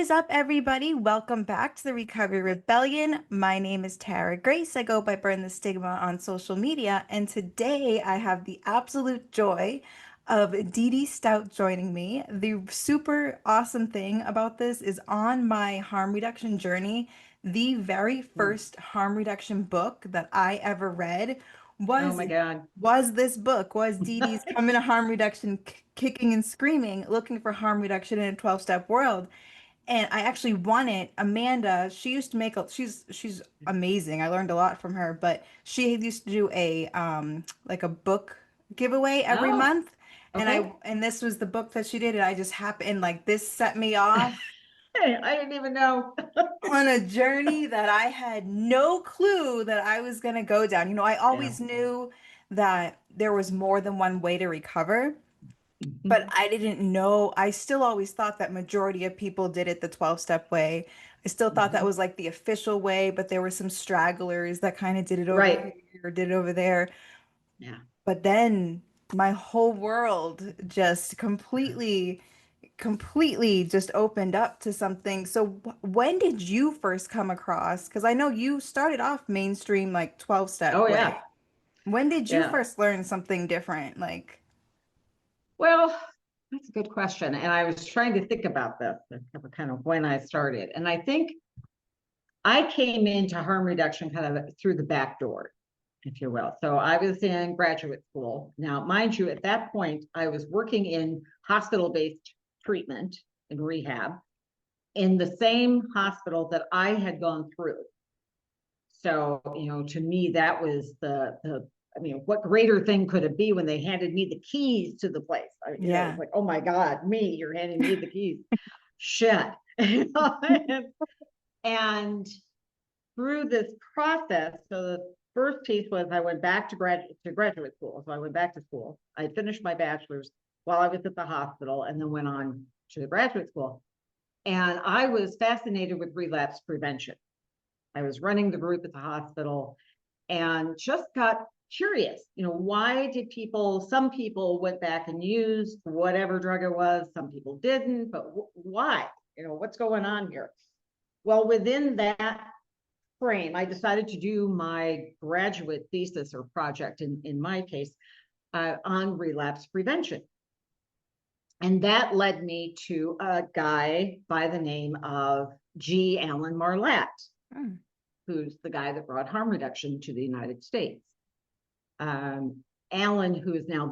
What is up, everybody? Welcome back to the Recovery Rebellion. My name is Tara Grace. I go by Burn the Stigma on social media, and today I have the absolute joy of Dee-Dee Stout joining me. The super awesome thing about this is on my harm reduction journey, the very Mm. first harm reduction book that I ever read Oh was my God. was this book, was Dee-Dee's Coming to Harm Reduction, Kicking and Screaming, Looking for Harm Reduction in a 12-Step World. And I actually won it. Amanda, she used to make she's amazing. I learned a lot from her, but she used to do a like a book giveaway every Oh, month. okay. And this was the book that she did, and I just happened, like, this set me off Hey, I didn't even know. on a journey that I had no clue that I was gonna go down. I Yeah. always knew that there was more than one way to recover. But Mhm. I didn't know. I still always thought that majority of people did it the 12-step way. I still thought that Mhm. was like the official way, but there were some stragglers that kind of did it over Right. here or did it over there. Yeah. But then my whole world just completely just opened up to something. So when did you first come across? Because I know you started off mainstream like 12-step Oh way. yeah. When did you Yeah. first learn something different? Like, Well, that's a good question. And I was trying to think about this, kind of when I started. And I think I came into harm reduction kind of through the back door, if you will. So I was in graduate school. Now, mind you, at that point, I was working in hospital-based treatment and rehab in the same hospital that I had gone through. So, to me, that was I mean, what greater thing could it be when they handed me the keys to the place? It's yeah. like, oh my God, you're handing me the keys. Shit. And through this process, so the first piece was I went back to graduate school. So I went back to school. I finished my bachelor's while I was at the hospital and then went on to the graduate school. And I was fascinated with relapse prevention. I was running the group at the hospital and just got curious. Why did some people went back and used whatever drug it was, some people didn't, but why? What's going on here? Well, within that frame, I decided to do my graduate thesis or project, in my case, on relapse prevention. And that led me to a guy by the name of G. Allen Marlatt, Mm. who's the guy that brought harm reduction to the United States. Allen, who is now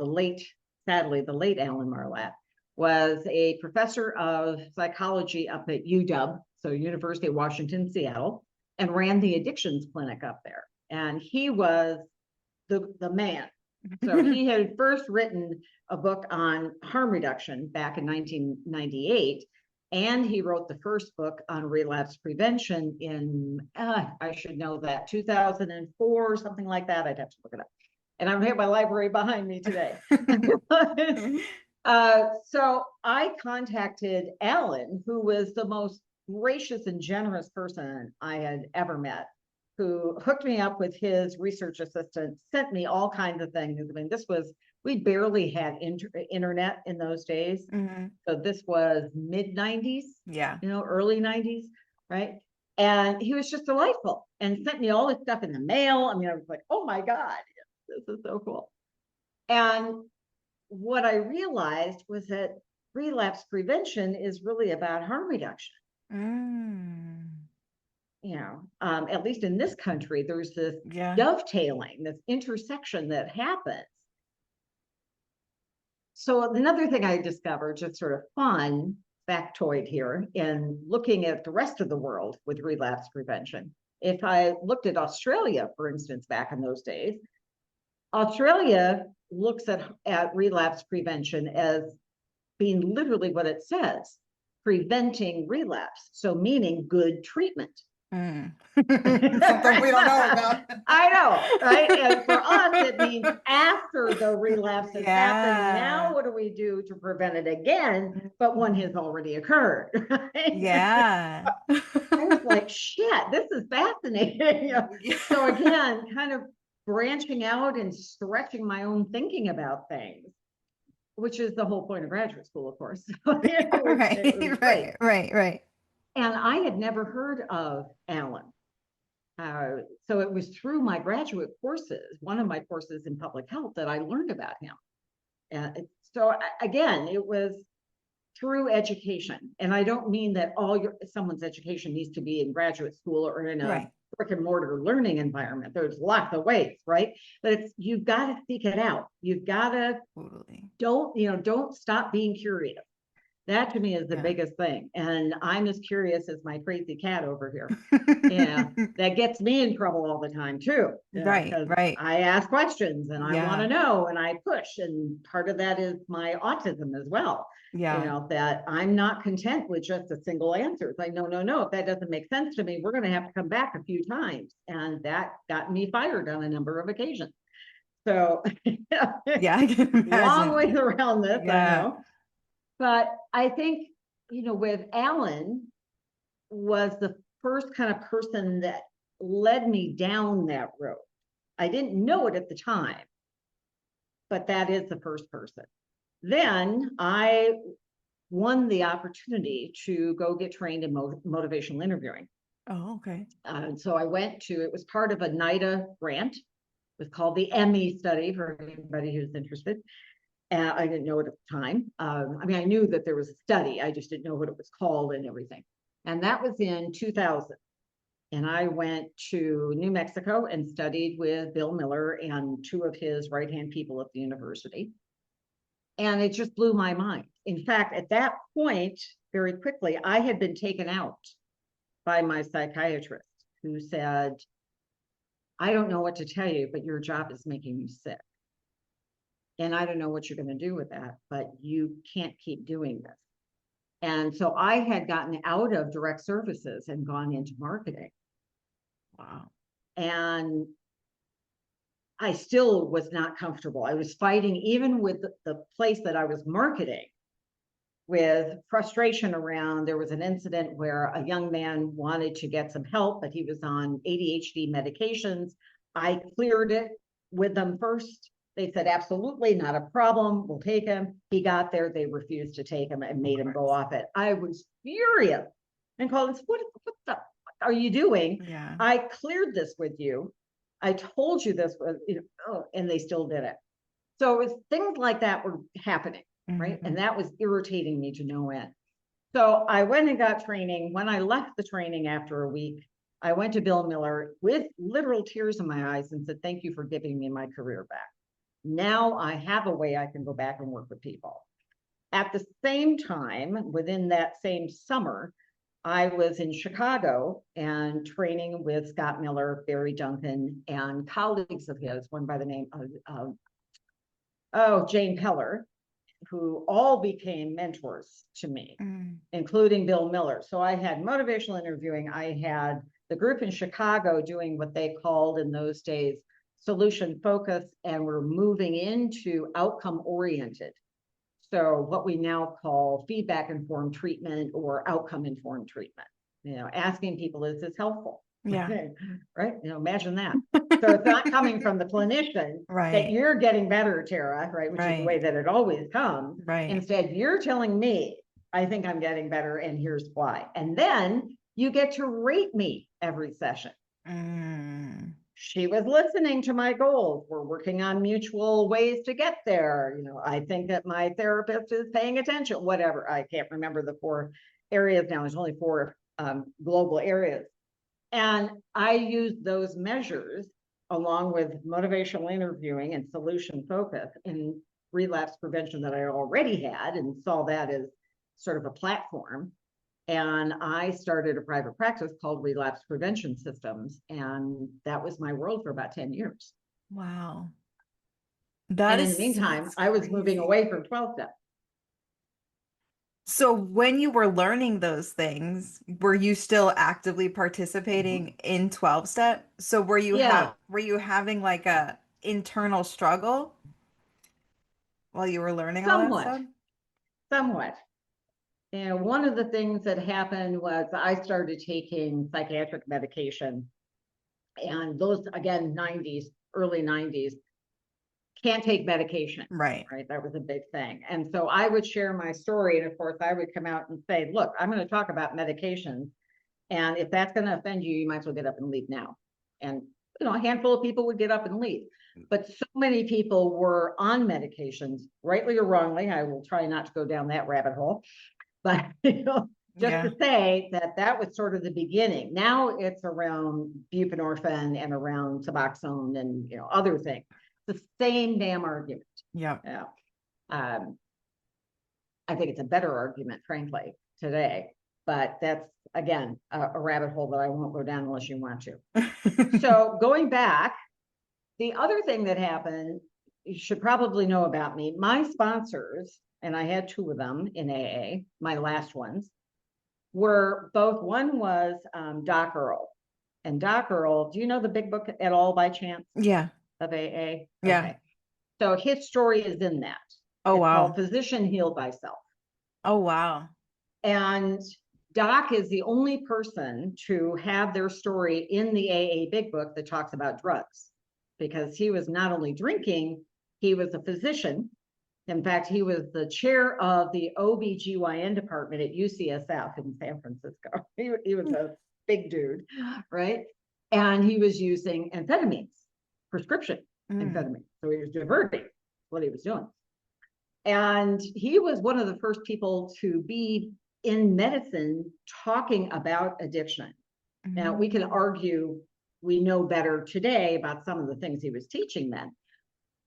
sadly, the late Allen Marlatt, was a professor of psychology up at UW, so University of Washington, Seattle, and ran the addictions clinic up there. And he was the man. So he had first written a book on harm reduction back in 1998. And he wrote the first book on relapse prevention in, I should know that, 2004, something like that. I'd have to look it up. And I'm here at my library behind me today. So I contacted Alan, who was the most gracious and generous person I had ever met, who hooked me up with his research assistant, sent me all kinds of things. I mean, we barely had internet in those days. Mhm. So this was mid 90s, Yeah. early 90s, right? And he was just delightful and sent me all this stuff in the mail. I mean, I was like, oh my God, this is so cool. And what I realized was that relapse prevention is really about harm reduction. Mm. At least in this country, there's this Yeah. dovetailing, this intersection that happens. So another thing I discovered, just sort of fun factoid here, in looking at the rest of the world with relapse prevention. If I looked at Australia, for instance, back in those days, Australia looks at relapse prevention as being literally what it says, preventing relapse. So meaning good treatment. Mm. Something we don't know about. I know, right? And for us, it means after the relapse has happened, now Yeah. what do we do to prevent it again? But one has already occurred, right? Yeah. I was like, shit, this is fascinating. So again, kind of branching out and stretching my own thinking about things, which is the whole point of graduate school, of course. It was Right, great. right, right. And I had never heard of Alan. So it was through my graduate courses, one of my courses in public health, that I learned about him. So again, it was through education. And I don't mean that someone's education needs to be in graduate school or in a Right. brick and mortar learning environment. There's lots of ways, right? But you've got to seek it out. You've got to Totally. don't stop being curious. That to me is the Yeah. biggest thing. And I'm as curious as my crazy cat over here. Yeah, that gets me in trouble all the time too. Yeah, Right, because right. I ask questions and I want Yeah, to know and I push. And part of that is my autism as well. yeah, That I'm not content with just a single answer. It's like, no, no, no. If that doesn't make sense to me, we're going to have to come back a few times. And that got me fired on a number of occasions. So yeah, I can long ways imagine. around this, I Yeah. know. But I think, with Alan was the first kind of person that led me down that road. I didn't know it at the time, but that is the first person. Then I won the opportunity to go get trained in motivational interviewing. Oh, okay. So I went to, it was part of a NIDA grant. It was called the Emmy study for anybody who's interested. I didn't know it at the time. I mean, I knew that there was a study. I just didn't know what it was called and everything. And that was in 2000. And I went to New Mexico and studied with Bill Miller and two of his right-hand people at the university. And it just blew my mind. In fact, at that point, very quickly, I had been taken out by my psychiatrist, who said, I don't know what to tell you, but your job is making you sick. And I don't know what you're going to do with that, but you can't keep doing this. And so I had gotten out of direct services and gone into marketing. Wow. And I still was not comfortable. I was fighting, even with the place that I was marketing, with frustration around. There was an incident where a young man wanted to get some help, but he was on ADHD medications. I cleared it with them first. They said, absolutely, not a problem. We'll take him. He got there. They refused to take him and made him go off it. I was furious and called us, what the are you doing? Yeah. I cleared this with you. I told you this was, and they still did it. So it was things like that were happening, right? And that was irritating me to no end. So I went and got training. When I left the training after a week, I went to Bill Miller with literal tears in my eyes and said, thank you for giving me my career back. Now I have a way I can go back and work with people. At the same time, within that same summer, I was in Chicago and training with Scott Miller, Barry Duncan, and colleagues of his, one by the name of Jane Peller, who all became mentors to me, including Bill Miller. So I had motivational interviewing. I had the group in Chicago doing what they called in those days solution focus, and we're moving into outcome oriented. So what we now call feedback informed treatment or outcome informed treatment, asking people, is this helpful? Yeah. Right. Imagine that. So it's not coming from the clinician that Right. you're getting better, Tara, right? Which is the way Right. that it always comes. Right. Instead, you're telling me, I think I'm getting better and here's why. And then you get to rate me every session. She was listening to my goals. We're working on mutual ways to get there. I think that my therapist is paying attention, whatever. I can't remember the 4 areas now. There's only 4 global areas. And I used those measures along with motivational interviewing and solution focus in relapse prevention that I already had and saw that as sort of a platform. And I started a private practice called Relapse Prevention Systems. And that was my world for about 10 years. Wow. And in the meantime, That's I was moving crazy. away from 12 step. So when you were learning those things, were you still actively participating in 12 step? So Yeah, were you having like a internal struggle while you were learning all that somewhat, stuff? somewhat. And one of the things that happened was I started taking psychiatric medication. And those, again, 90s, early 90s, can't take medication, Right. right? That was a big thing. And so I would share my story. And of course, I would come out and say, look, I'm going to talk about medications. And if that's going to offend you, you might as well get up and leave now. And, a handful of people would get up and leave. But so many people were on medications, rightly or wrongly. I will try not to go down that rabbit hole. But, just Yeah. to say that that was sort of the beginning. Now it's around buprenorphine and around Suboxone and, other things. The same damn argument. Yeah. Yeah. Um, I think it's a better argument, frankly, today. But that's, again, a rabbit hole that I won't go down unless you want to. So going back, the other thing that happened, you should probably know about me. My sponsors, and I had two of them in AA, my last ones, were both, one was Doc Earl. And Doc Earl, do you know the big book at all by chance Yeah. of AA? Yeah. Okay. So his story is in that. Oh, It's called wow. Physician Heal Thyself. Oh, wow. And Doc is the only person to have their story in the AA Big Book that talks about drugs, because he was not only drinking, he was a physician. In fact, he was the chair of the OBGYN department at UCSF in San Francisco. He was a big dude, right? And he was using amphetamines, prescription Mm. amphetamines. So he was diverting what he was doing. And he was one of the first people to be in medicine talking about addiction. Now, we can Mm. argue we know better today about some of the things he was teaching then,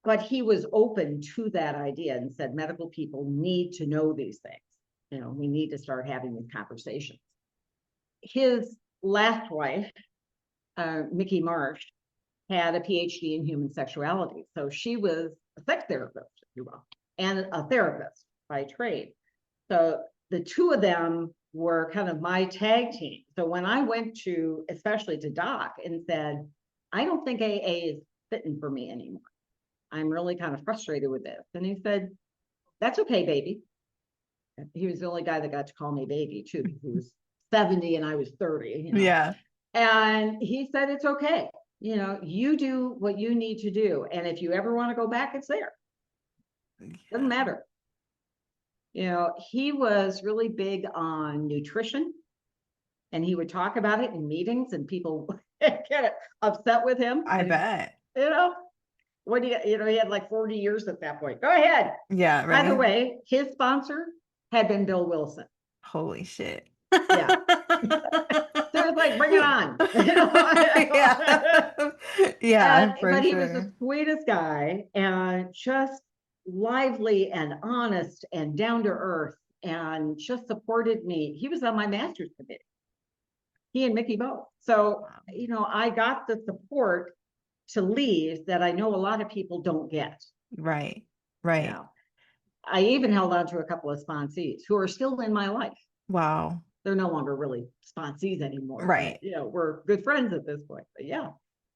but he was open to that idea and said medical people need to know these things. We need to start having these conversations. His last wife, Mickey Marsh, had a PhD in human sexuality. So she was a sex therapist, if you will, and a therapist by trade. So the two of them were kind of my tag team. So when I went to, especially to Doc, and said, I don't think AA is fitting for me anymore. I'm really kind of frustrated with this. And he said, that's okay, baby. He was the only guy that got to call me baby, too, because he was 70 and I was 30. Yeah. And he said, it's okay. You do what you need to do. And if you ever want to go back, it's there. Doesn't Yeah. matter. He was really big on nutrition, and he would talk about it in meetings and people get upset with him. I And, bet. you know, what do he had like 40 years at that point. Go ahead. Yeah, By the right. way, his sponsor had been Bill Wilson. Holy shit. Yeah. So it's like, bring it on. Yeah. Yeah, for But he was the sure. sweetest guy and just lively and honest and down to earth and just supported me. He was on my master's committee, he and Mickey both. So, Wow. I got the support to leave that I know a lot of people don't get. Right. Right. Yeah. I even held on to a couple of sponsees who are still in my life. Wow. They're no longer really sponsees anymore, but Right. we're good friends at this point. But yeah,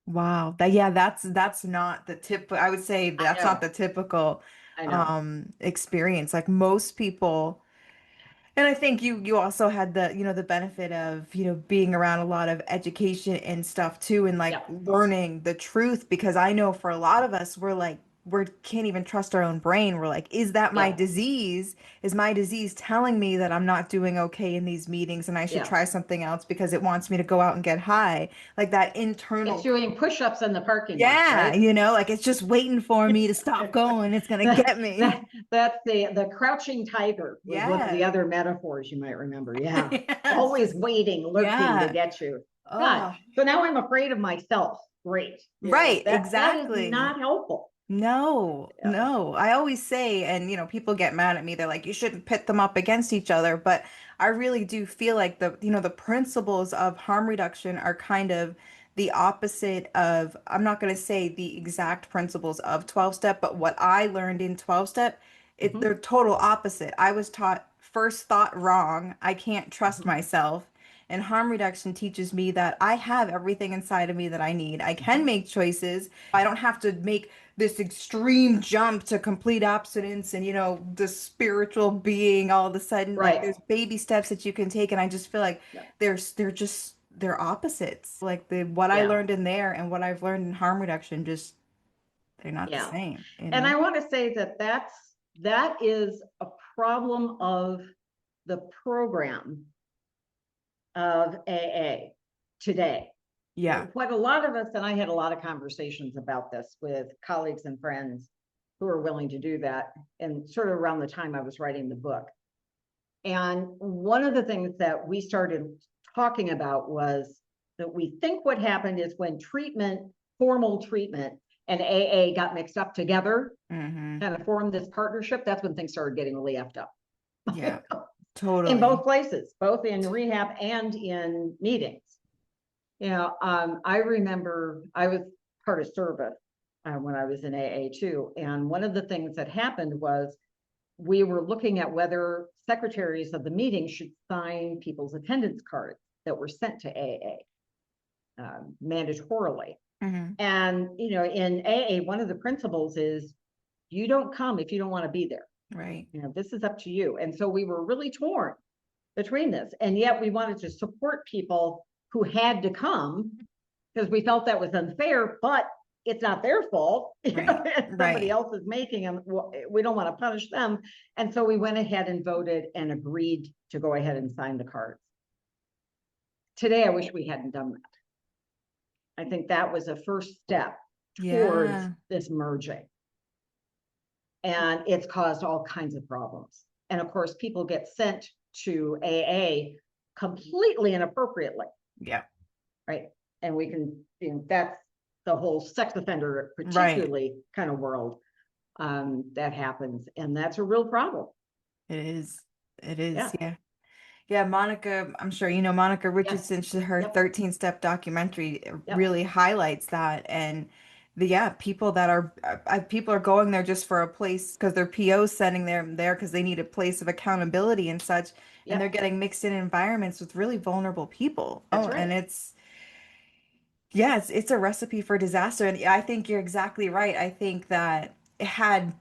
Wow. That's not the tip. I would say I that's not know, the typical I know. experience. Like most people. And I think you also had the benefit of, being around a lot of education and stuff too, and like Yeah, learning the truth, because I know for a lot of us, we're like, we can't even trust our own brain. We're like, is that my yeah, disease? Is my disease telling me that I'm not doing okay in these meetings and I should yeah. try something else because it wants me to go out and get high? Like that It's internal, doing push-ups in the parking lot, yeah, right? like it's just waiting for me to stop going. It's gonna get me. That's the crouching tiger was one of the Yes. other metaphors you might remember. Yeah. Yes, Always just waiting, lurking to yeah. get you. God. Oh, So now I'm afraid of myself. Great. right, That is exactly. not helpful. No, Yeah. no. I always say, and people get mad at me. They're like, you shouldn't pit them up against each other. But I really do feel like the principles of harm reduction are kind of the opposite of, I'm not going to say the exact principles of 12 step, but what I learned in 12 step, they're Mhm, total opposite. I was taught first thought wrong. I can't trust mhm, myself. And harm reduction teaches me that I have everything inside of me that I need. I can mhm. make choices. I don't have to make this extreme jump to complete abstinence and the spiritual being all of a sudden. Like Right. there's baby steps that you can take, and I just feel like Yeah. they're opposites. Like the what I Yeah. learned in there and what I've learned in harm reduction, just They're not the Yeah. same, you And know? I want to say that is a problem of the program of AA today. Yeah. What a lot of us, and I had a lot of conversations about this with colleagues and friends who are willing to do that, and sort of around the time I was writing the book. And one of the things that we started talking about was that we think what happened is when formal treatment and AA got mixed up together, Mm-hmm. kind of formed this partnership, that's when things started getting really effed up. Yeah, In both totally. places, both in rehab and in meetings. I remember I was part of service when I was in AA too. And one of the things that happened was we were looking at whether secretaries of the meeting should sign people's attendance cards that were sent to AA mandatorily. Mm-hmm. And, in AA, one of the principles is you don't come if you don't want to be there. Right. This is up to you. And so we were really torn between this. And yet we wanted to support people who had to come because we felt that was unfair, but it's not their fault. Right. Somebody Right. else is making them. We don't want to punish them. And so we went ahead and voted and agreed to go ahead and sign the cards. Today, I wish we hadn't done that. I think that was a first step towards Yeah. this merging. And it's caused all kinds of problems. And of course, people get sent to AA completely inappropriately, Yeah. right? And we can, that's the whole sex offender, Right. particularly kind of world that happens. And that's a real problem. It is. It is. Yeah. Yeah. Yeah, Monica, I'm sure you know Monica Yes. Richardson, her Yep. 13-step documentary Yep. really highlights that. And yeah, people are going there just for a place because their PO's sending them there because they need a place of accountability and such. And they're Yep. getting mixed in environments with really vulnerable people. That's Oh, and right. it's a recipe for disaster. And I think you're exactly right. I think that had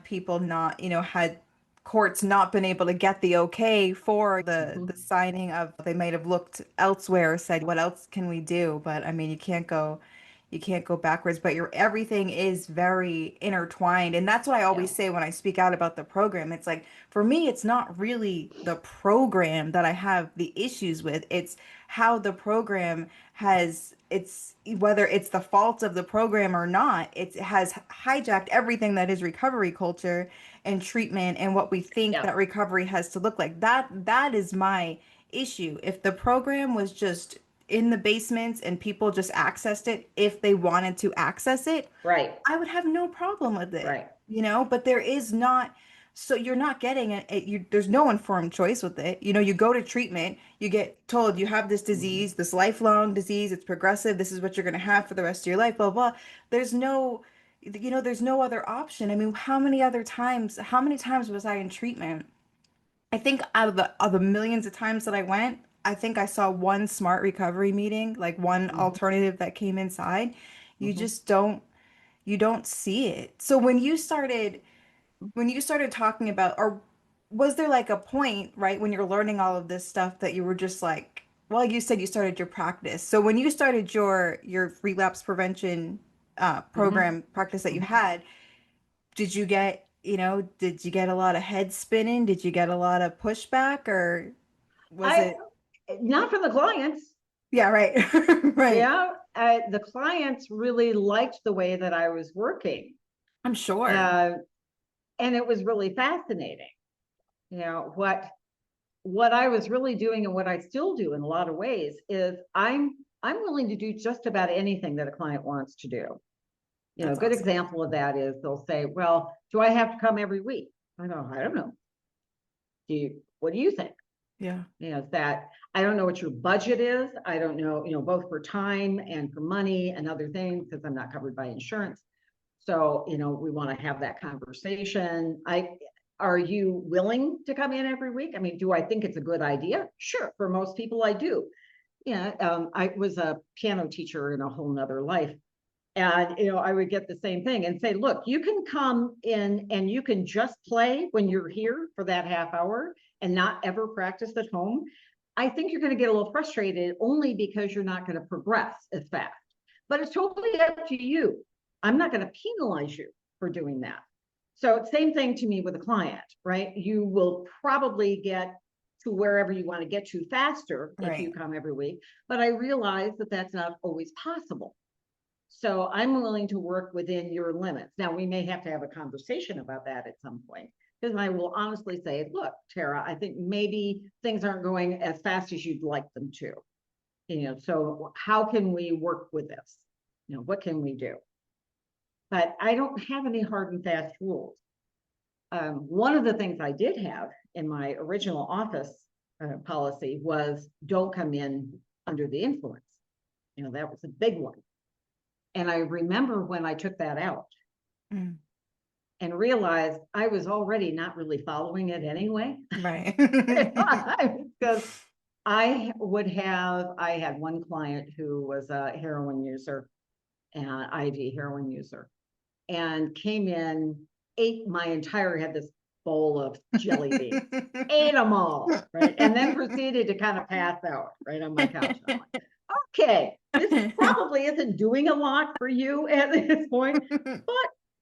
people not, had courts not been able to get the okay for the Mhm. signing of, they might have looked elsewhere, said, what else can we do? But I mean, you can't go backwards, but everything is very intertwined. And that's what I Yeah. always say when I speak out about the program. It's like, for me, it's not really the program that I have the issues with. It's how the program it's whether it's the fault of the program or not, it has hijacked everything that is recovery culture and treatment and what we think Yeah. that recovery has to look like. That is my issue. If the program was just in the basements and people just accessed it if they wanted to access it, Right. I would have no problem with it, Right. but there is not, so you're not getting there's no informed choice with it. You go to treatment, you get told you have this Mhm. disease, this lifelong disease, it's progressive, this is what you're going to have for the rest of your life, blah, blah. There's no, there's no other option. I mean, how many times was I in treatment? I think out of the millions of times that I went, I think I saw one smart recovery meeting, like one Mhm. alternative that came inside. You Mhm. just don't see it. So when you started talking about, or was there like a point, right, when you're learning all of this stuff that you were just like, well, you said you started your practice. So when you started your relapse prevention Mhm. program practice that you Mhm. had, did you get a lot of head spinning? Did you get a lot of pushback, or was I it? Not from the clients. Yeah, right. Right. Yeah, the clients really liked the way that I was working, I'm sure. uh, and it was really fascinating. What I was really doing, and what I still do in a lot of ways, is I'm willing to do just about anything that a client wants to do. A That's good awesome. example of that is they'll say, "Well, do I have to come every week?" I don't know. What do you think? Yeah. That I don't know what your budget is. I don't know, both for time and for money and other things, because I'm not covered by insurance. So, we want to have that conversation. Are you willing to come in every week? I mean, do I think it's a good idea? Sure. For most people, I do. Yeah. I was a piano teacher in a whole nother life. And, I would get the same thing and say, look, you can come in and you can just play when you're here for that half hour and not ever practice at home. I think you're going to get a little frustrated only because you're not going to progress as fast. But it's totally up to you. I'm not going to penalize you for doing that. So same thing to me with a client, right? You will probably get to wherever you want to get to faster if you Right. come every week, but I realize that that's not always possible. So I'm willing to work within your limits. Now, we may have to have a conversation about that at some point, because I will honestly say, look, Tara, I think maybe things aren't going as fast as you'd like them to. So how can we work with this? What can we do? But I don't have any hard and fast rules. One of the things I did have in my original office policy was don't come in under the influence. That was a big one. And I remember when I took that out Mm. and realized I was already not really following it anyway. Right. Because I had one client who was a heroin user and IV heroin user and came in, ate my entire, had this bowl of jelly beans, ate them all, right? And then proceeded to kind of pass out right on my couch. And I'm like, okay, this probably isn't doing a lot for you at this point, but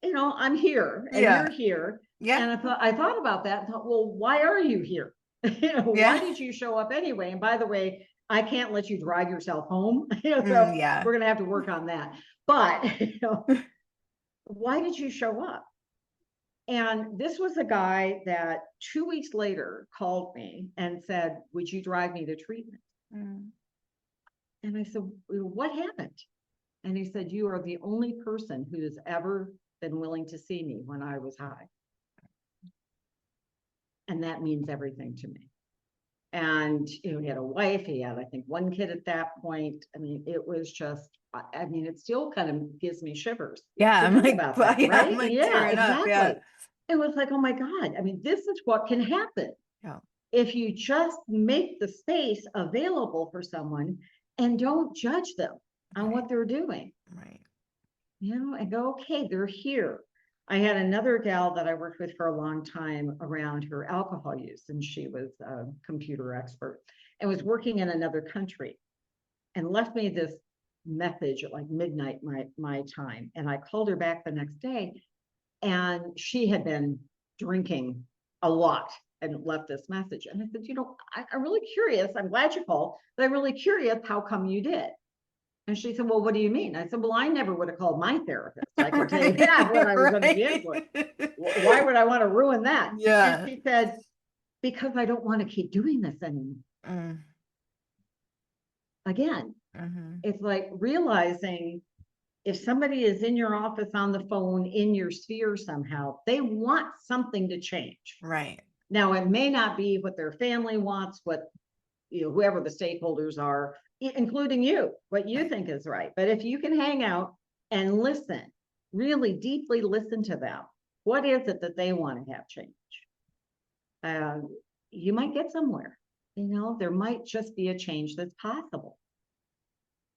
I'm here and Yeah. you're here. Yeah. And I thought about that and thought, well, why are you here? Why Yeah. did you show up anyway? And by the way, I can't let you drive yourself home. So Yeah. we're going to have to work on that. But, why did you show up? And this was a guy that 2 weeks later called me and said, would you drive me to treatment? Mm. And I said, what happened? And he said, you are the only person who has ever been willing to see me when I was high. And that means everything to me. And he had a wife, he had, I think, one kid at that point. I mean, it was just, it still kind of gives me shivers Yeah. to I'm think like, about that, yeah, I'm right? like Yeah, tearing up. Yeah. exactly. It was like, oh my God, this is what can happen Yeah. if you just make the space available for someone and don't judge them on Right. what they're doing, Right. and go, okay, they're here. I had another gal that I worked with for a long time around her alcohol use, and she was a computer expert and was working in another country and left me this message at like midnight my time. And I called her back the next day, and she had been drinking a lot and left this message. And I said, I'm really curious. I'm glad you called, but I'm really curious. How come you did? And she said, well, what do you mean? I said, well, I never would have called my therapist. I can tell you that when Right. I was under the influence. Right. Why would I want to ruin that? And Yeah. she said, because I don't want to keep doing this anymore. Mm. Again, Hmm. it's like realizing if somebody is in your office on the phone in your sphere somehow, they want something to change. Right. Now, it may not be what their family wants, what whoever the stakeholders are, including you, what you Right. think is right. But if you can hang out and listen, really deeply listen to them, what is it that they want to have change? Uh, you might get somewhere. There might just be a change that's possible.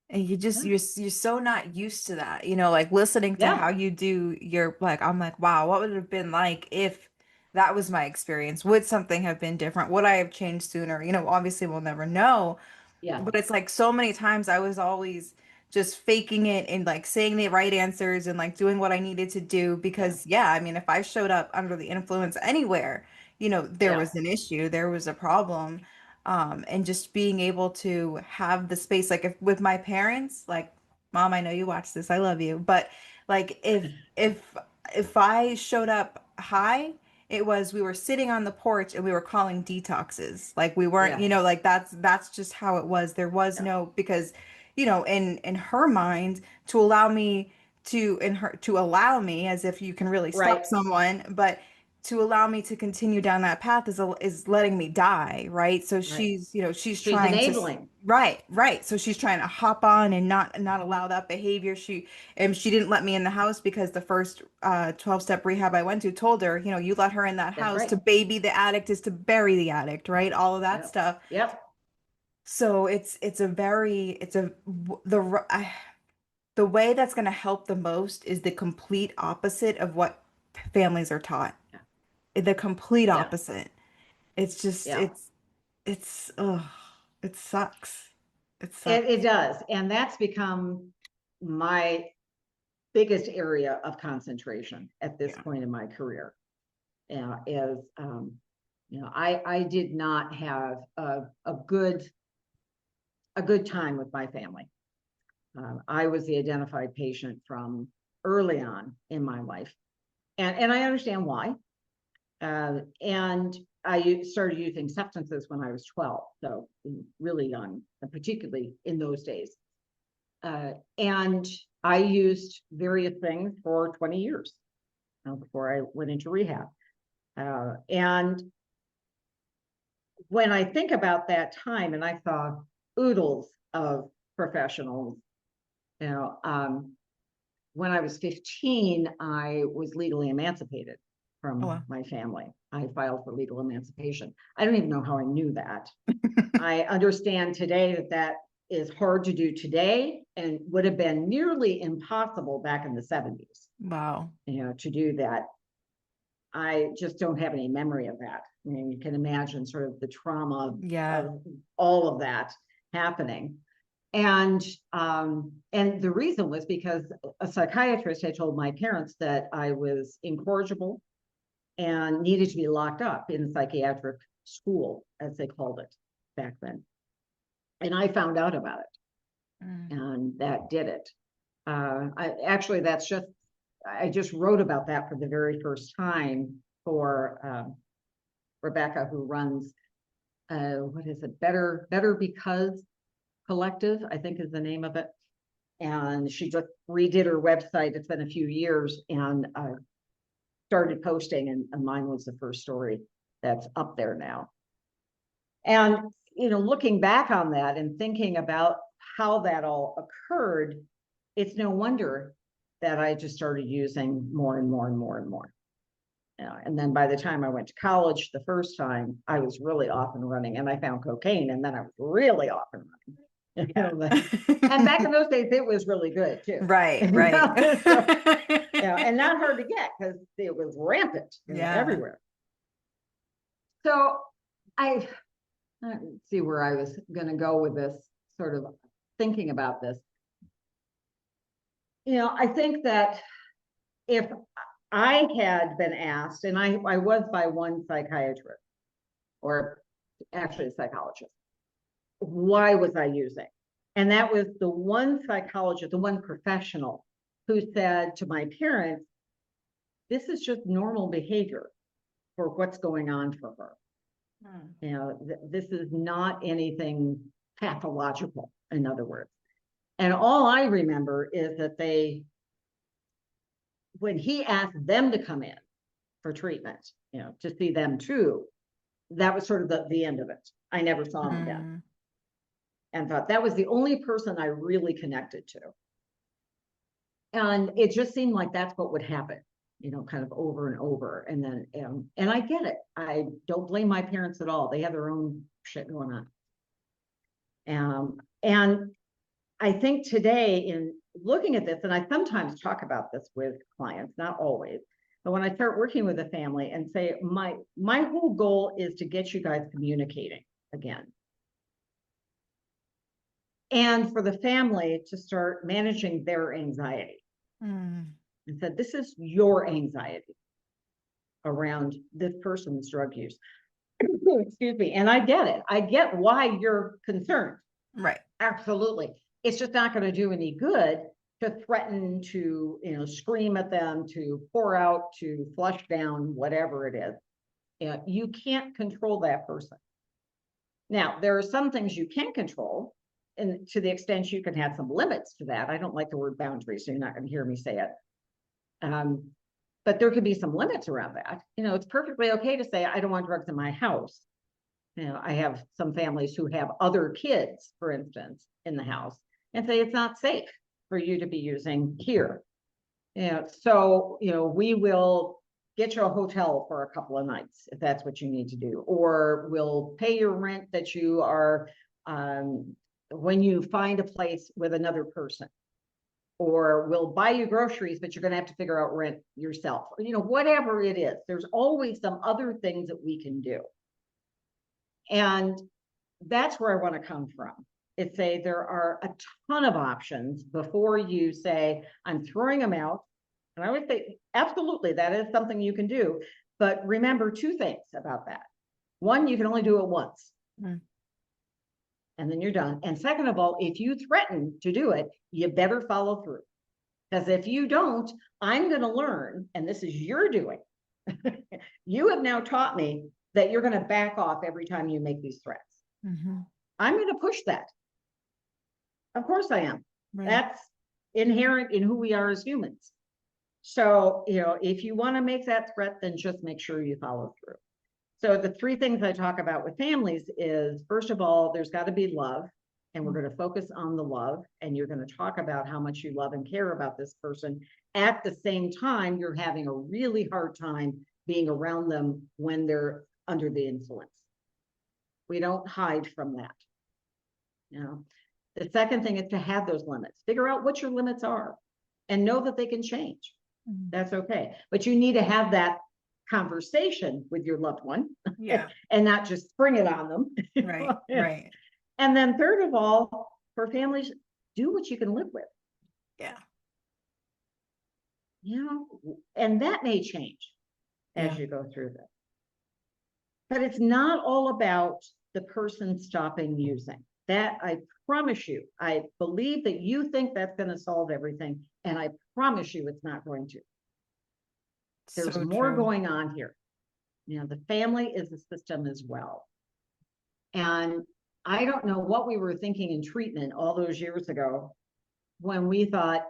And you just Yeah, you're so not used to that, like listening to yeah, how you do your like I'm like, wow, what would it have been like if that was my experience? Would something have been different? Would I have changed sooner? Obviously we'll never know. yeah, But it's like so many times I was always just faking it and like saying the right answers and like doing what I needed to do yeah, because yeah, I mean, if I showed up under the influence anywhere, there yeah, was an issue, there was a problem. And just being able to have the space, like if with my parents, like, Mom, I know you watch this, I love you, but like if I showed up high, it was we were sitting on the porch and we were calling detoxes. Like we weren't, yeah, like that's just how it was. There was yeah. no because, in her mind to allow me to allow me as if you can really stop Right, someone, but to allow me to continue down that path is letting me die, right? So right. she's She's trying to enabling. right. So she's trying to hop on and not allow that behavior. She didn't let me in the house because the first 12-step rehab I went to told her, you let her in that That's house right. to baby the addict is to bury the addict, right? All of that Yep, stuff. yep, So it's a very it's a the way that's going to help the most is the complete opposite of what families are taught. yeah, The complete yeah, opposite. It's just yeah. it's ugh, it sucks. It It sucks. does. And that's become my biggest area of concentration at this Yeah. point in my career. Is I did not have a good time with my family. I was the identified patient from early on in my life, and I understand why. And I started using substances when I was 12, so really young, particularly in those days. And I used various things for 20 years before I went into rehab. And when I think about that time, and I saw oodles of professionals, you know, when I was 15, I was legally emancipated Oh, from wow. my family. I filed for legal emancipation. I don't even know how I knew that. I understand today that that is hard to do today and would have been nearly impossible back in the 70s, Wow. to do that. I just don't have any memory of that. I mean, you can imagine sort of the trauma Yeah. of all of that happening. And the reason was because a psychiatrist had told my parents that I was incorrigible and needed to be locked up in psychiatric school, as they called it back then. And I found out about it, Mm. and that did it. I just wrote about that for the very first time for Rebecca, who runs what is it, Better Because Collective, I think is the name of it. And she just redid her website. It's been a few years, and started posting, and mine was the first story that's up there now. And looking back on that and thinking about how that all occurred, it's no wonder that I just started using more and more and more and more. And then by the time I went to college the first time, I was really off and running, and I found cocaine, and then I was really off and running. And back in those days, it was really good too. Right, right. So, and not hard to get because it was rampant Yeah. everywhere. So I let's see where I was going to go with this, sort of thinking about this. I think that if I had been asked, and I was by one psychiatrist, or actually a psychologist, why was I using? And that was the one psychologist, the one professional who said to my parents, this is just normal behavior for what's going on for her. This is not anything pathological, in other words. And all I remember is that when he asked them to come in for treatment, to see them too, that was sort of the end of it. I never saw him again, and thought that was the only person I really connected to. And it just seemed like that's what would happen, kind of over and over. And then, and I get it. I don't blame my parents at all. They have their own shit going on. And I think today, in looking at this, and I sometimes talk about this with clients, not always, but when I start working with a family and say, my whole goal is to get you guys communicating again. And for the family to start managing their anxiety. And said, this is your anxiety around this person's drug use. Excuse me. And I get it. I get why you're concerned. Right. Absolutely. It's just not going to do any good to threaten, to scream at them, to pour out, to flush down, whatever it is. You can't control that person. Now, there are some things you can control, and to the extent you can have some limits to that. I don't like the word boundaries, so you're not going to hear me say it. But there could be some limits around that. It's perfectly okay to say, I don't want drugs in my house. I have some families who have other kids, for instance, in the house, and say it's not safe for you to be using here. So, we will get you a hotel for a couple of nights if that's what you need to do, or we'll pay your rent that you are, when you find a place with another person, or we'll buy you groceries, but you're going to have to figure out rent yourself, or, whatever it is. There's always some other things that we can do. And that's where I want to come from. is say there are a ton of options before you say, I'm throwing them out. And I would say, absolutely, that is something you can do. But remember two things about that. One, you can only do it once. Mm. And then you're done. And second of all, if you threaten to do it, you better follow through. Because if you don't, I'm going to learn, and this is your doing. You have now taught me that you're going to back off every time you make these threats. Mm-hmm. I'm going to push that. Of course I am. Right. That's inherent in who we are as humans. So, if you want to make that threat, then just make sure you follow through. So the three things I talk about with families is, first of all, there's got to be love. And we're going to focus on the love. And you're going to talk about how much you love and care about this person. At the same time, you're having a really hard time being around them when they're under the influence. We don't hide from that. The second thing is to have those limits. Figure out what your limits are and know that they can change. Mm-hmm. That's okay. But you need to have that conversation with your loved one. Yeah. And not just spring it on them. Right. Right. And then third of all, for families, do what you can live with. Yeah. And that may change as you go through this. But it's not all about the person stopping using. That I promise you, I believe that you think that's going to solve everything. And I promise you it's not going to. There's more going on here. The family is a system as well. And I don't know what we were thinking in treatment all those years ago when we thought,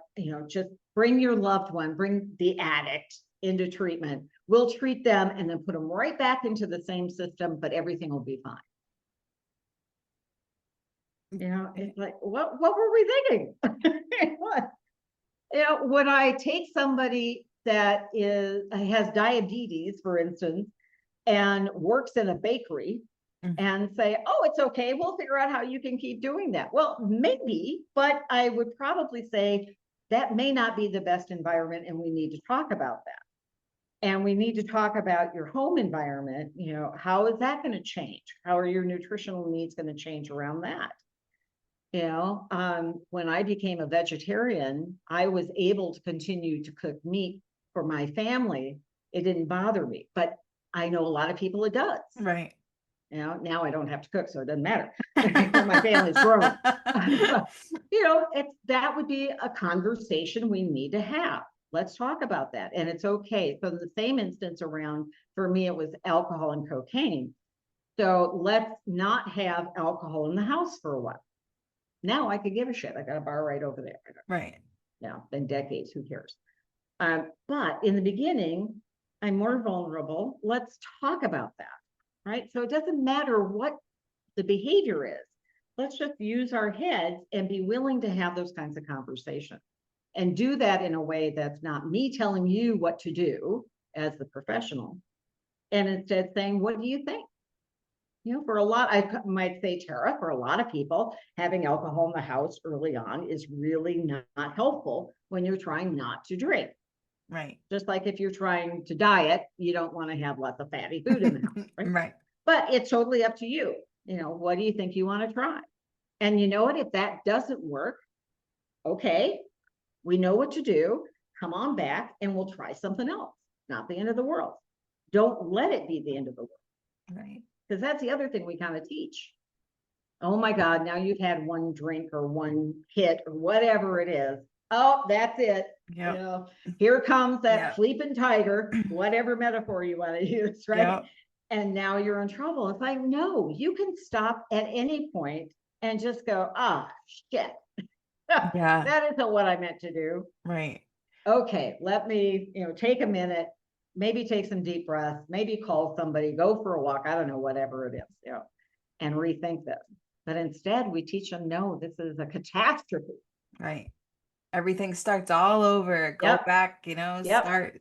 just bring your loved one, bring the addict into treatment. We'll treat them and then put them right back into the same system, but everything will be fine. It's like, what were we thinking? What? Would I take somebody that has diabetes, for instance, and works in a bakery and say, oh, it's okay, we'll figure out how you can keep doing that? Well, maybe, but I would probably say that may not be the best environment, and we need to talk about that. And we need to talk about your home environment. How is that going to change? How are your nutritional needs going to change around that? When I became a vegetarian, I was able to continue to cook meat for my family. It didn't bother me, but I know a lot of people it does. Right. Now I don't have to cook, so it doesn't matter. My family's grown. That would be a conversation we need to have. Let's talk about that. And it's okay. So the same instance around, for me, it was alcohol and cocaine. So let's not have alcohol in the house for a while. Now I could give a shit. I got a bar right over there. Right. Been decades, who cares? But in the beginning, I'm more vulnerable. Let's talk about that. Right. So it doesn't matter what the behavior is. Let's just use our heads and be willing to have those kinds of conversations and do that in a way that's not me telling you what to do as the professional, and instead saying, what do you think? For a lot, I might say, Tara, for a lot of people, having alcohol in the house early on is really not helpful when you're trying not to drink. Right. Just like if you're trying to diet, you don't want to have lots of fatty food in the house, right? Right. But it's totally up to you. What do you think you want to try? And you know what? If that doesn't work, okay, we know what to do. Come on back and we'll try something else. Not the end of the world. Don't let it be the end of the world. Right. Because that's the other thing we kind of teach. Oh my God, now you've had one drink or one hit or whatever it is. Oh, that's it. Yep. Here comes that Yep. sleeping tiger, whatever metaphor you want to use, right? Yep. And now you're in trouble. It's like, no, you can stop at any point and just go, shit. Yeah. That isn't what I meant to do. Right. Okay, let me, take a minute, maybe take some deep breaths, maybe call somebody, go for a walk, I don't know, whatever it is, and rethink this. But instead, we teach them, no, this is a catastrophe. Right. Everything starts all over. Go Yep. back,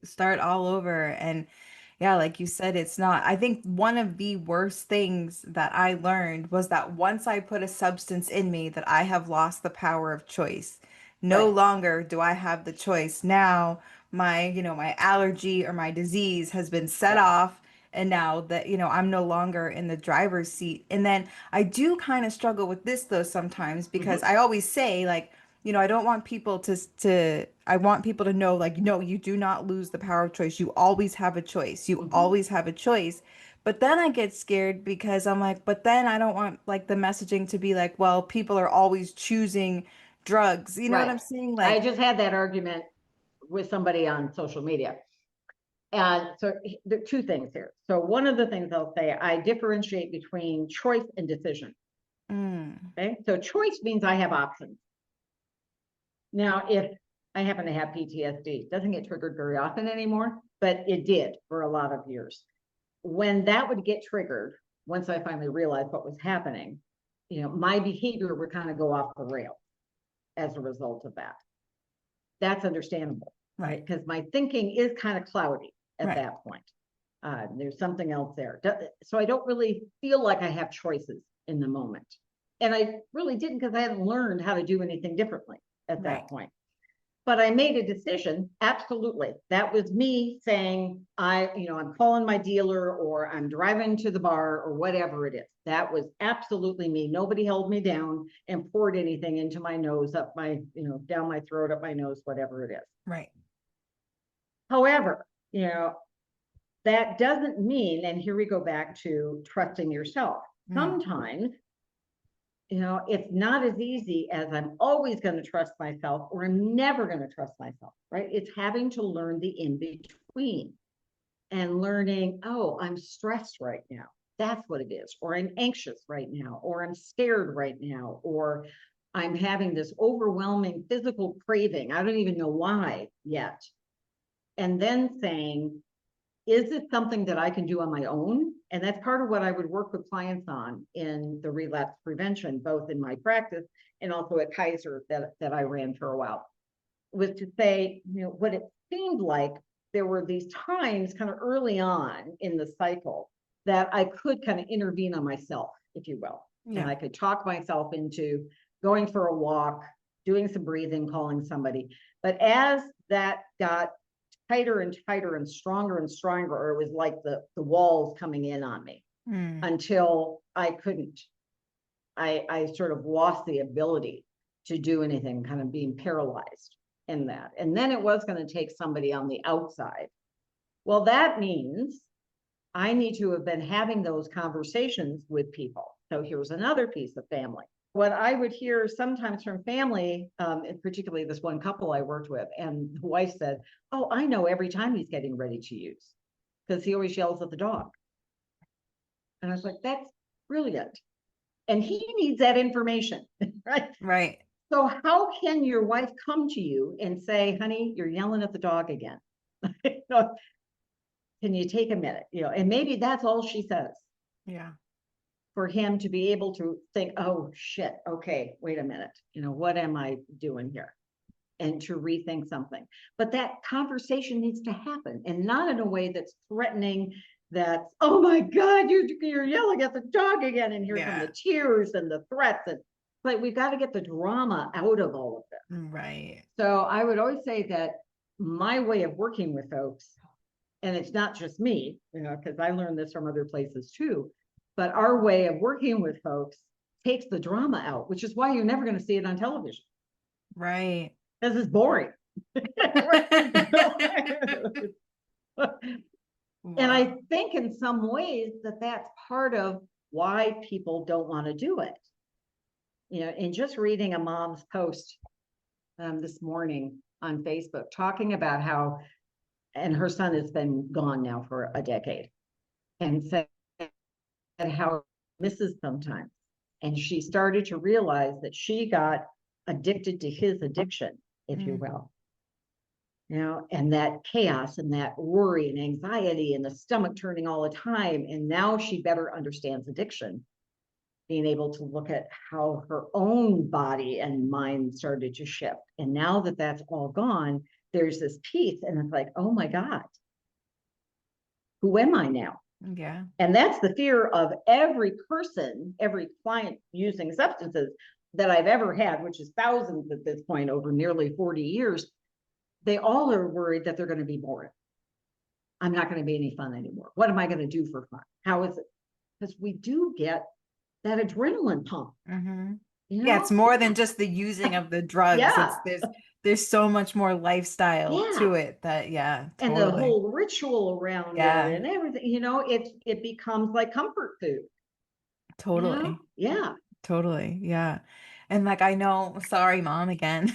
start all over. And yeah, like you said, it's not. I think one of the worst things that I learned was that once I put a substance in me, that I have lost the power of choice. No Right. longer do I have the choice. Now my allergy or my disease has been set Yeah. off, And now that, I'm no longer in the driver's seat. And then I do kind of struggle with this though sometimes because Mhm. I always say like, I don't want people I want people to know like, no, you do not lose the power of choice. You always have a choice. You Mhm. always have a choice. But then I get scared because I'm like, but then I don't want like the messaging to be like, well, people are always choosing drugs. You know what Right. I'm saying? I Like, just had that argument with somebody on social media. And so there are two things here. So one of the things I'll say, I differentiate between choice and decision. mm, Okay. So choice means I have options. Now, if I happen to have PTSD, it doesn't get triggered very often anymore, but it did for a lot of years. When that would get triggered, once I finally realized what was happening, my behavior would kind of go off the rail as a result of that. That's understandable, right, right? Because my thinking is kind of cloudy at right, that point. There's something else there. So I don't really feel like I have choices in the moment. And I really didn't because I hadn't learned how to do anything differently at right. that point. But I made a decision. Absolutely. That was me saying, I'm calling my dealer or I'm driving to the bar or whatever it is. That was absolutely me. Nobody held me down and poured anything into my nose, up my, down my throat, up my nose, whatever it is. Right. However, that doesn't mean, and here we go back to trusting yourself. Mm, Sometimes it's not as easy as I'm always going to trust myself or I'm never going to trust myself, right? It's having to learn the in between and learning, oh, I'm stressed right now. That's what it is. Or I'm anxious right now, or I'm scared right now, or I'm having this overwhelming physical craving. I don't even know why yet. And then saying, is it something that I can do on my own? And that's part of what I would work with clients on in the relapse prevention, both in my practice and also at Kaiser that I ran for a while, was to say, what it seemed like there were these times kind of early on in the cycle that I could kind of intervene on myself, if you will. And yeah. I could talk myself into going for a walk, doing some breathing, calling somebody. But as that got tighter and tighter and stronger, or it was like the walls coming in on me Mm, until I couldn't. I sort of lost the ability to do anything, kind of being paralyzed in that. And then it was going to take somebody on the outside. Well, that means I need to have been having those conversations with people. So here's another piece of family. What I would hear sometimes from family, and particularly this one couple I worked with, and the wife said, oh, I know every time he's getting ready to use because he always yells at the dog. And I was like, that's brilliant. And he needs that information, right? right. So how can your wife come to you and say, honey, you're yelling at the dog again? Can you take a minute? And maybe that's all she says Yeah. for him to be able to think, oh shit, okay, wait a minute. What am I doing here? And to rethink something. But that conversation needs to happen and not in a way that's threatening, that, oh my God, you're yelling at the dog again. And here come Yeah. the tears and the threats. And but we've got to get the drama out of all of this. Right. So I would always say that my way of working with folks, and it's not just me, because I learned this from other places too, but our way of working with folks takes the drama out, which is why you're never going to see it on television. Right. This is boring. And I Wow. think in some ways that's part of why people don't want to do it. In just reading a mom's post this morning on Facebook talking about how, and her son has been gone now for a decade, and said how misses sometimes. And she started to realize that she got addicted to his addiction, if you Mm, will. And that chaos and that worry and anxiety and the stomach turning all the time. And now she better understands addiction, being able to look at how her own body and mind started to shift. And now that that's all gone, there's this peace. And it's like, oh my God, who am I now? yeah. And that's the fear of every person, every client using substances that I've ever had, which is thousands at this point over nearly 40 years. They all are worried that they're going to be bored. I'm not going to be any fun anymore. What am I going to do for fun? How is it? Because we do get that adrenaline pump, Mm-hmm. you Yeah, it's know? more than just the using of the drugs. Yeah, It's there's so much more lifestyle to yeah. it that yeah, And the totally. whole ritual around it Yeah, and everything, it becomes like comfort food, totally. Yeah. Totally. Yeah. And like I know, sorry, mom again.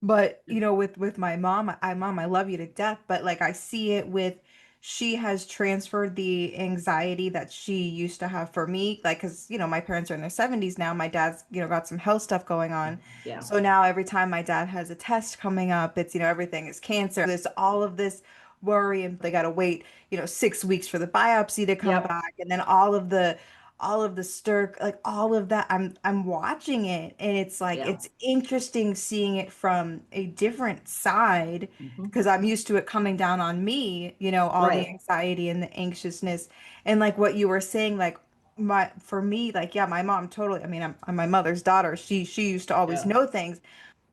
But with my mom, I love you to death, but like I see it with she has transferred the anxiety that she used to have for me, like because my parents are in their 70s now. My dad's got some health stuff going on. Yeah. So now every time my dad has a test coming up, it's everything is cancer. There's all of this worry and they got to wait 6 weeks for the biopsy to come Yep. back, and then all of the stir, like all of that. I'm watching it and it's like Yeah. it's interesting seeing it from a different side Mhm. because I'm used to it coming down on me, all the Right. anxiety and the anxiousness. And like what you were saying, like for me, like yeah, my mom totally, I mean, I'm my mother's daughter. She used to always Yeah. know things,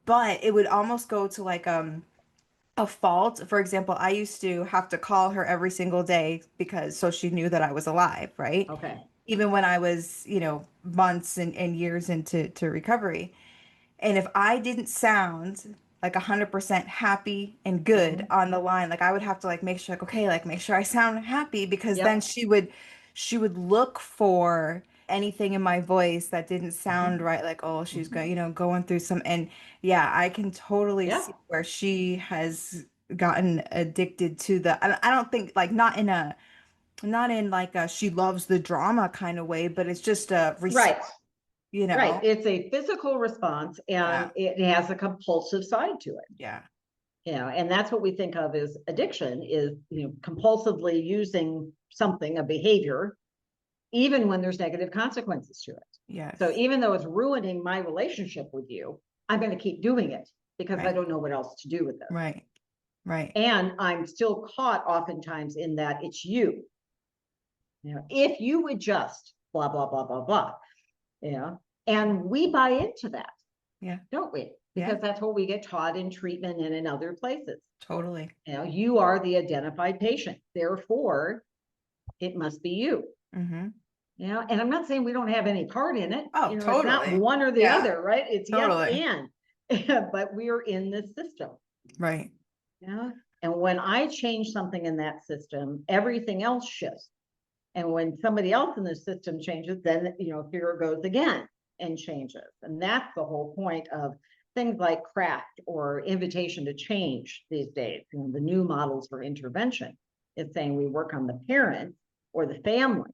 but it would almost go to like a fault. For example, I used to have to call her every single day because so she knew that I was alive, right? Okay. Even when I was, months and years into recovery. And if I didn't sound like 100% happy and good Mhm. on the line, like I would have to like make sure like okay, like make sure I sound happy because then Yep. she would look for anything in my voice that didn't sound Mhm. right, like oh, she's Mhm. going, going through some. And yeah, I can totally Yeah. see where she has gotten addicted to the I don't think like not in like a she loves the drama kind of way, but it's just a Right. response, Right. It's a physical response Yeah. and it has a compulsive side to it. Yeah. And that's what we think of as addiction is, compulsively using something, a behavior, even when there's negative consequences to it. So Yes. even though it's ruining my relationship with you, I'm going to keep doing it because I Right. don't know what else to do with this. Right. Right. And I'm still caught oftentimes in that it's you. If you would just blah, blah, blah, blah, blah, and we buy into that, Yeah. don't we? Yeah. Because that's what we get taught in treatment and in other places. Totally. You are the identified patient. Therefore, it must be you. Mm-hmm. And I'm not saying we don't have any part in it. Oh, It's not totally. one or the Yeah. other, right? It's yes Totally. and, but we are in this system. Right. Yeah. And when I change something in that system, everything else shifts. And when somebody else in the system changes, then, here it goes again and changes. And that's the whole point of things like craft or invitation to change these days. The new models for intervention is saying we work on the parent or the family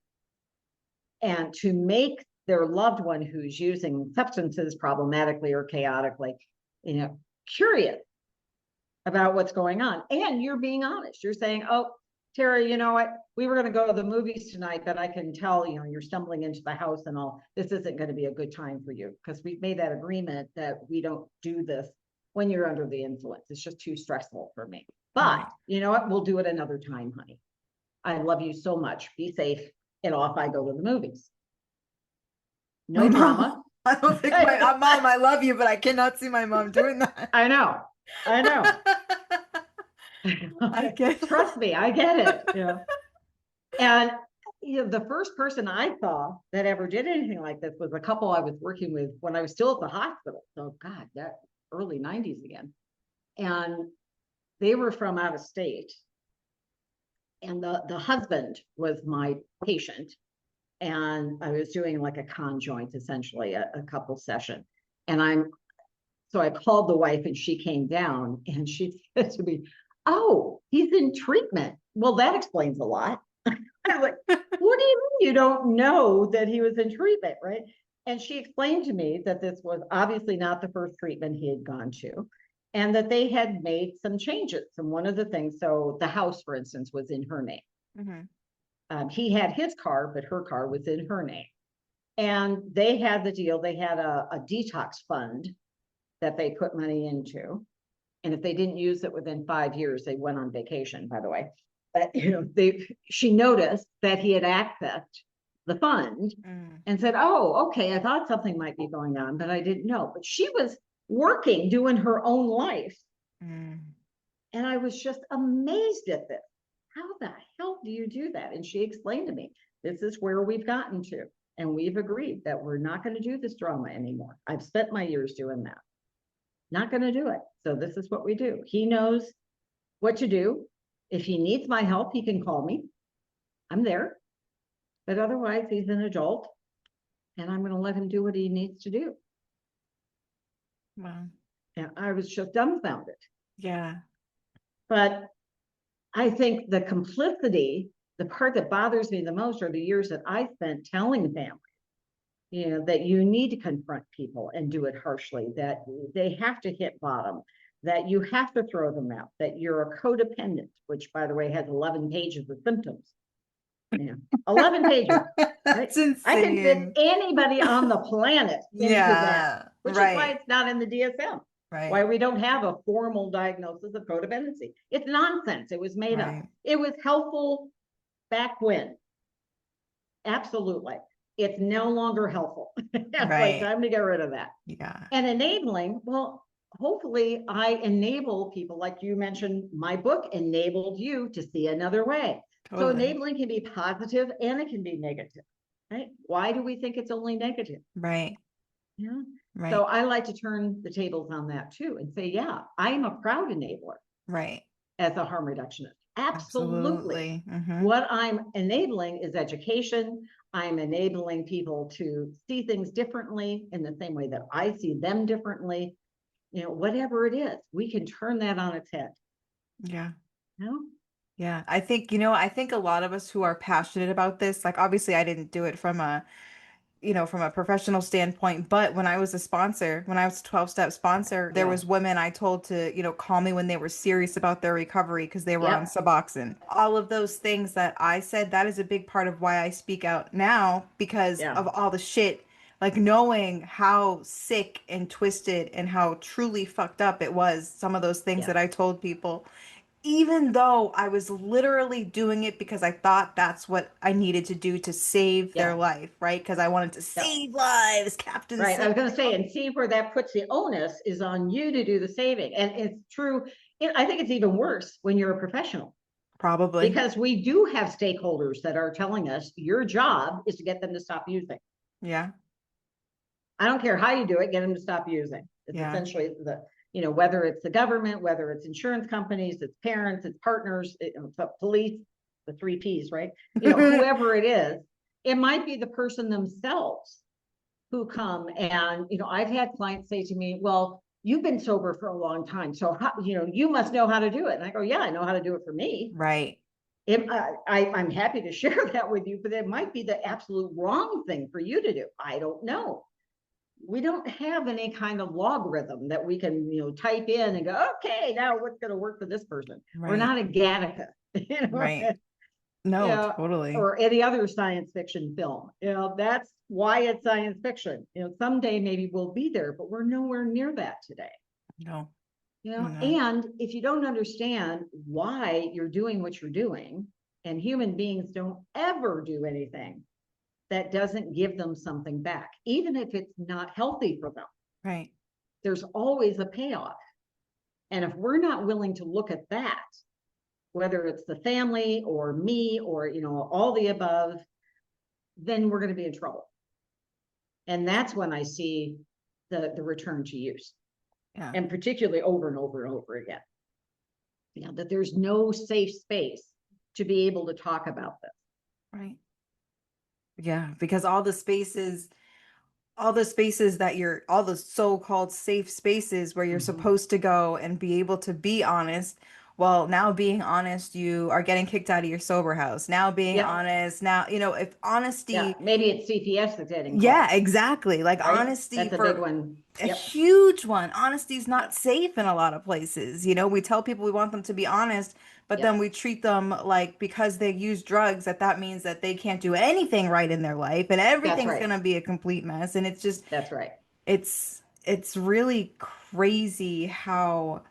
and to make their loved one who's using substances problematically or chaotically, curious about what's going on. And you're being honest. You're saying, oh, Terry, you know what? We were going to go to the movies tonight, but I can tell, you're stumbling into the house and all. This isn't going to be a good time for you because we've made that agreement that we don't do this when you're under the influence. It's just too stressful for me. But Right. you know what? We'll do it another time, honey. I love you so much. Be safe. And off I go to the movies. My No mom. drama. I don't think my mom, I love you, but I cannot see my mom doing that. I know. I know. I get Trust me, I get it. Yeah. And the first person I saw that ever did anything like this was a couple I was working with when I was still at the hospital. So God, that early 90s again. And they were from out of state. And the husband was my patient. And I was doing like a conjoint, essentially, a couple session. And so I called the wife and she came down and she said to me, oh, he's in treatment. Well, that explains a lot. I was like, what do you mean you don't know that he was in treatment, right? And she explained to me that this was obviously not the first treatment he had gone to, and that they had made some changes. And one of the things, so the house, for instance, was in her name. Mhm. He had his car, but her car was in her name. And they had the deal, they had a detox fund that they put money into. And if they didn't use it within 5 years, they went on vacation, by the way. But she noticed that he had accessed the fund Mm. and said, oh, okay, I thought something might be going on, but I didn't know. But she was working, doing her own life. Mm. And I was just amazed at this. How the hell do you do that? And she explained to me, this is where we've gotten to. And we've agreed that we're not going to do this drama anymore. I've spent my years doing that. Not going to do it. So this is what we do. He knows what to do. If he needs my help, he can call me. I'm there. But otherwise, he's an adult and I'm going to let him do what he needs to do. Wow. And I was just dumbfounded. Yeah. But I think the complicity, the part that bothers me the most are the years that I spent telling families, that you need to confront people and do it harshly, that they have to hit bottom, that you have to throw them out, that you're a codependent, which by the way has 11 pages of symptoms. 11 pages, right? That's I can fit insane. anybody on the planet into that, Yeah, which is why right, it's not in the DSM. Why right, we don't have a formal diagnosis of codependency. It's nonsense. It was made up. right. It was helpful back when. Absolutely. It's no longer helpful. It's like Right. time to get rid of that. Yeah, And enabling, well, hopefully I enable people, like you mentioned, my book enabled you to see another way. So totally. enabling can be positive and it can be negative, right? Why do we think it's only negative? Right, Yeah. So right, I like to turn the tables on that too and say, yeah, I am a proud enabler right. as a harm reductionist. Absolutely. Absolutely. Mm-hmm. What I'm enabling is education. I'm enabling people to see things differently in the same way that I see them differently. Whatever it is, we can turn that on its head. Yeah. You know? Yeah. I think a lot of us who are passionate about this, like obviously I didn't do it from a professional standpoint, but when I was a sponsor, when I was a 12-step sponsor, there Yeah. was women I told to, call me when they were serious about their recovery because they were on Yep. Suboxone. All of those things that I said, that is a big part of why I speak out now because Yeah. of all the shit, like knowing how sick and twisted and how truly fucked up it was, some of those things Yeah. that I told people even though I was literally doing it because I thought that's what I needed to do to save their Yeah. life, right? Because I wanted to Yeah. save lives, Captain Right. I Save. was going to say, and see where that puts the onus is on you to do the saving. And it's true. I think it's even worse when you're a professional Probably. because we do have stakeholders that are telling us your job is to get them to stop using. Yeah. I don't care how you do it, get them to stop using. It's Yeah. essentially whether it's the government, whether it's insurance companies, it's parents, it's partners, police, the three P's, right? Whoever it is, it might be the person themselves who come and, I've had clients say to me, well, you've been sober for a long time. So, you must know how to do it. And I go, yeah, I know how to do it for me. Right. I'm happy to share that with you, but it might be the absolute wrong thing for you to do. I don't know. We don't have any kind of logarithm that we can, type in and go, okay, now what's going to work for this person? We're Right. not a Gattaca, Right. No, yeah, totally. or any other science fiction film. That's why it's science fiction. Someday maybe we'll be there, but we're nowhere near that today. No. No. And if you don't understand why you're doing what you're doing, and human beings don't ever do anything that doesn't give them something back, even if it's not healthy for them. Right. There's always a payoff. And if we're not willing to look at that, whether it's the family or me or, all the above, then we're going to be in trouble. And that's when I see the return to use, Yeah. and particularly over and over and over again. That there's no safe space to be able to talk about this. Right. Yeah, because all the spaces that you're all the so-called safe spaces where you're Mm-hmm. supposed to go and be able to be honest, well, now being honest, you are getting kicked out of your sober house. Now being Yep. honest, now, if Yeah. honesty, Maybe it's CPS that's getting yeah, called, exactly. Like right? honesty That's a big for one. a Yep. huge one. Honesty's not Yep. safe in a lot of places. We tell people we want them to be honest, but then Yep. we treat them like because they use drugs that means that they can't do anything right in their life and That's everything's right. gonna be a complete mess. And That's right. it's really crazy how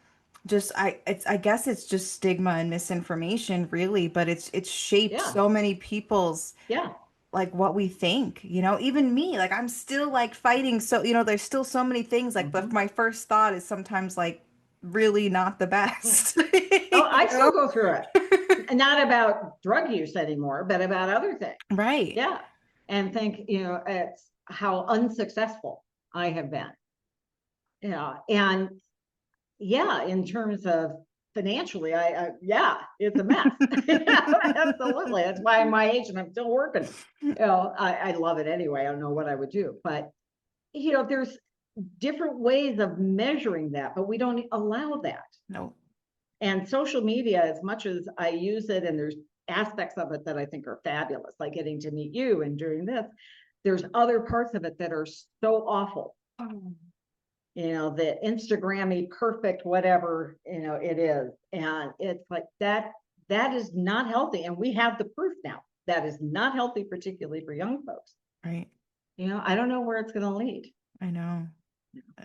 just I guess it's just stigma and misinformation really, but it's shaped Yeah. so many people's Yeah. like what we think, even me, like I'm still like fighting. So, there's still so many things like Mm-hmm. my first thought is sometimes like, really not the best. Oh, I You still know? go through it. Not about drug use anymore, but about other things. Right. Yeah. And think, it's how unsuccessful I have been. And yeah, in terms of financially, yeah, it's a mess. Absolutely. That's why I'm my age and I'm still working. I love it anyway. I don't know what I would do, but there's different ways of measuring that, but we don't allow that. No. And social media, as much as I use it, and there's aspects of it that I think are fabulous, like getting to meet you and doing this, there's other parts of it that are so awful. The Instagrammy perfect, whatever, it is. And it's like that is not healthy. And we have the proof now that is not healthy, particularly for young folks. Right. I don't know where it's going to lead. I know.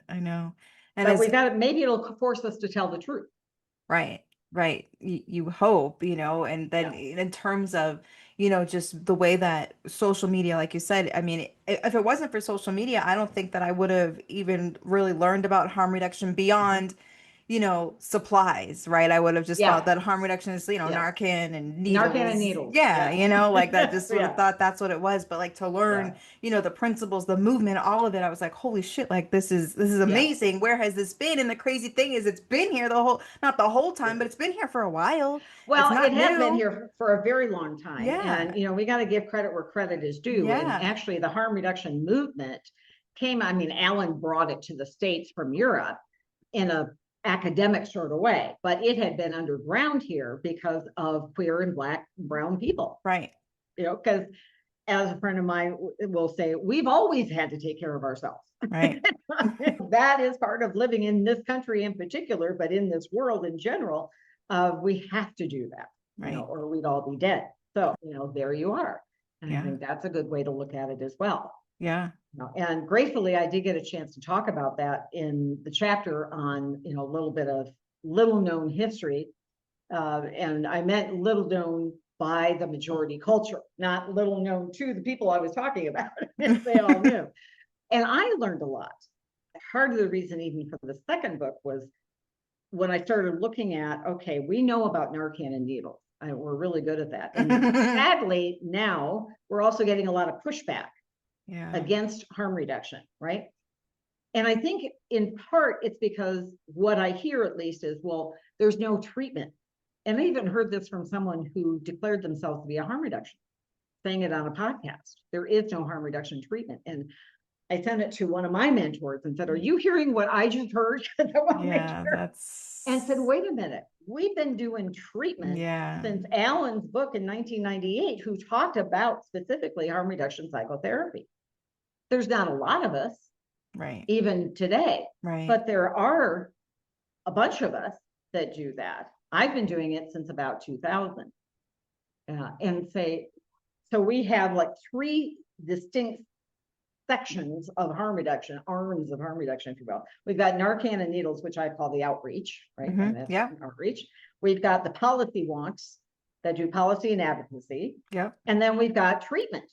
I know. And But as we got to, maybe it'll force us to tell the truth. right, right. You hope, and then Yeah. in terms of, just the way that social media, like you said, I mean, if it wasn't for social media, I don't think that I would have even really learned about harm reduction beyond, supplies, right? I would have just thought Yeah. that harm reduction is, Yeah. Narcan and Narcan and needles. needles. Yeah, Yeah. like that, just would have Yeah. thought that's what it was. But like to Yeah. learn, the principles, the movement, all of it, I was like, holy shit, like this is Yeah. amazing. Where has this been? And the crazy thing is it's been here not the whole time, but it's been here for a while. It's Well, it not has been new. here for a very long time. Yeah. And, we got to give credit where credit is due. And Yeah. actually, the harm reduction movement Alan brought it to the States from Europe in a academic sort of way, but it had been underground here because of queer and Black and brown people, Right. because as a friend of mine will say, we've always had to take care of ourselves. Right. That is part of living in this country in particular, but in this world in general, we have to do that, Right. or we'd all be dead. So, there you are. And I Yeah. think that's a good way to look at it as well. Yeah. And gratefully, I did get a chance to talk about that in the chapter on, a little bit of little known history. And I meant little known by the majority culture, not little known to the people I was talking about. They all knew. And I learned a lot. Part of the reason, even for the second book, was when I started looking at, okay, we know about Narcan and needles. We're really good at that. And sadly, now we're also getting a lot of pushback Yeah. against harm reduction, right? And I think in part it's because what I hear at least is, well, there's no treatment. And I even heard this from someone who declared themselves to be a harm reduction, saying it on a podcast. There is no harm reduction treatment. And I sent it to one of my mentors and said, are you hearing what I just heard? Yeah, And said, that's wait a minute, we've been doing treatment yeah. since Alan's book in 1998, who talked about specifically harm reduction psychotherapy. There's not a lot of us, Right. even today, Right. but there are a bunch of us that do that. I've been doing it since about 2000. And so we have like three distinct sections of harm reduction, arms of harm reduction, if you will. We've got Narcan and needles, which I call the outreach, right? Mm-hmm. And that's Yeah. outreach. We've got the policy wonks that do policy and advocacy. Yep. And then we've got treatment.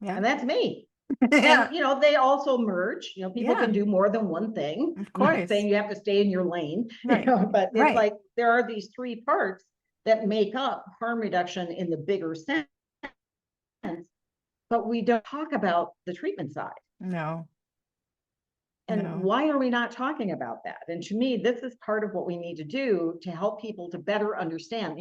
Yeah. And that's me. Yeah. And they also merge. People Yeah. can do more than one thing. Of I'm not course. saying you have to stay in your lane, Right. but it's Right. like there are these three parts that make up harm reduction in the bigger sense, but we don't talk about the treatment side. No. And No. why are we not talking about that? And to me, this is part of what we need to do to help people to better understand,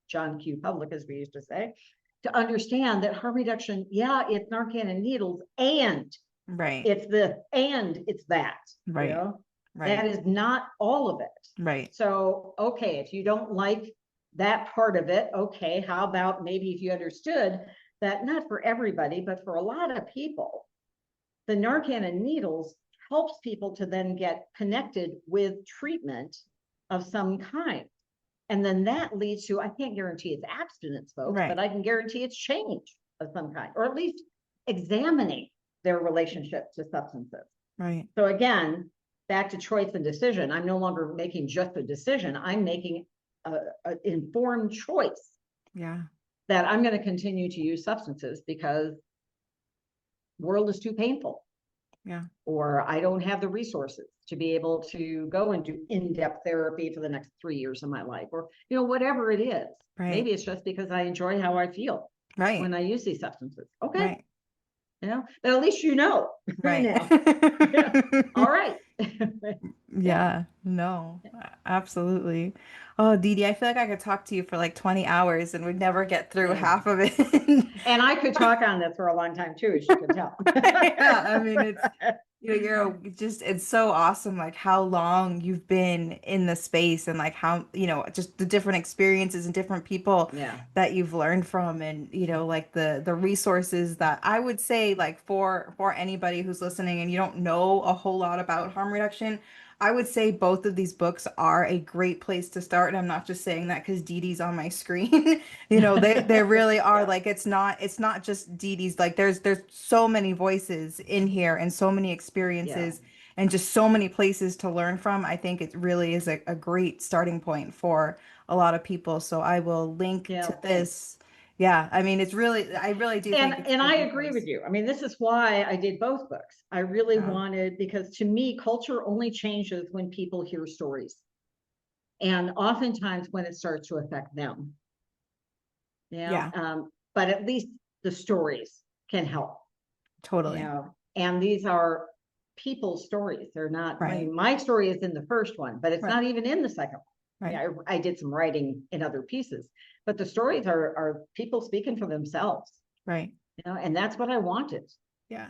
John Q. Public, as we used to say, to understand that harm reduction, yeah, it's Narcan and needles, and Right. it's this, and it's that, Right. that Right. is not all of it. Right. So, okay, if you don't like that part of it, okay, how about maybe if you understood that not for everybody, but for a lot of people, the Narcan and needles helps people to then get connected with treatment of some kind. And then that leads to, I can't guarantee it's abstinence, folks, Right. but I can guarantee it's change of some kind, or at least examining their relationship to substances. Right. So again, back to choice and decision. I'm no longer making just a decision. I'm making an informed choice. Yeah. That I'm going to continue to use substances because the world is too painful. Yeah. or I don't have the resources to be able to go and do in-depth therapy for the next 3 years of my life, or, whatever it is. Right. Maybe it's just because I enjoy how I feel Right. when I use these substances. Okay. Right. But at least right Right. now. Yeah. All right. Yeah. Yeah, no, absolutely. Oh, Dee I feel like I could talk to you for like 20 hours and we'd never get through Yeah. half of it. And I could talk on this for a long time too, as you can tell. Yeah, I mean, it's so awesome, like how long you've been in the space and like how, just the different experiences and different people Yeah. that you've learned from and, like the resources that I would say like for anybody who's listening and you don't know a whole lot about harm reduction, I would say both of these books are a great place to start. And I'm not just saying that because Dee Dee's on my screen. They really are Yeah. like it's not just Dee Dee's, like there's so many voices in here and so many Yeah. experiences and just so many places to learn from. I think it really is a great starting point for a lot of people. So I will link Yeah. to Thanks. this. Yeah, I mean I really do And think it's a and good I agree resource. with you. I mean, this is why I did both books. I really Yeah. wanted, because to me, culture only changes when people hear stories. And oftentimes when it starts to affect them. Yeah, But at least the stories can help. totally. And these are people's stories. They're not, I Right. mean, my story is in the first one, but it's Right. not even in the second one. Right. Yeah, I did some writing in other pieces, but the stories are people speaking for themselves, Right. and that's what I wanted. Yeah.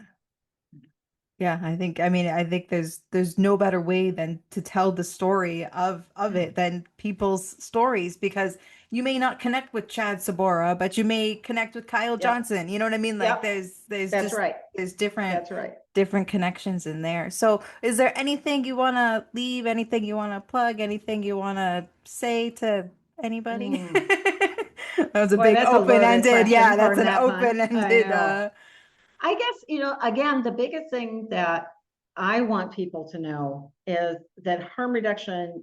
Yeah, I think there's no better way than to tell the story of Yeah. it than people's stories because you may not connect with Chad Sabora, but you may connect with Kyle Yep. Johnson. You know what I mean? Like Yep. there's That's just right. there's different That's right. different connections in there. So is there anything you want to leave, anything you want to plug, anything you want to say to anybody? Mm. That was a Boy, big that's a loaded open-ended. Yeah, question. that's Pardon an that pun. I open-ended know. I guess, again, the biggest thing that I want people to know is that harm reduction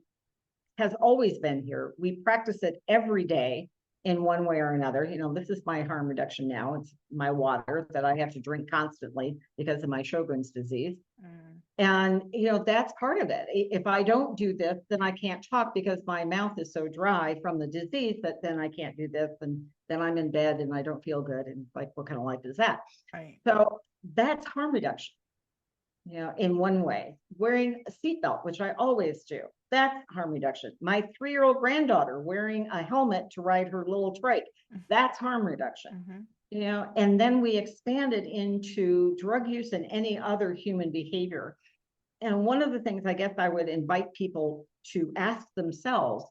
has always been here. We practice it every day in one way or another. This is my harm reduction now. It's my water that I have to drink constantly because of my Sjogren's disease. Mm, And, that's part of it. If I don't do this, then I can't talk because my mouth is so dry from the disease that then I can't do this. And then I'm in bed and I don't feel good. And like, what kind of life is that? right. So that's harm reduction, in one way. Wearing a seatbelt, which I always do, that's harm reduction. My 3-year-old granddaughter wearing a helmet to ride her little trike, that's harm reduction. Mm-hmm. And then we expanded into drug use and any other human behavior. And one of the things I guess I would invite people to ask themselves,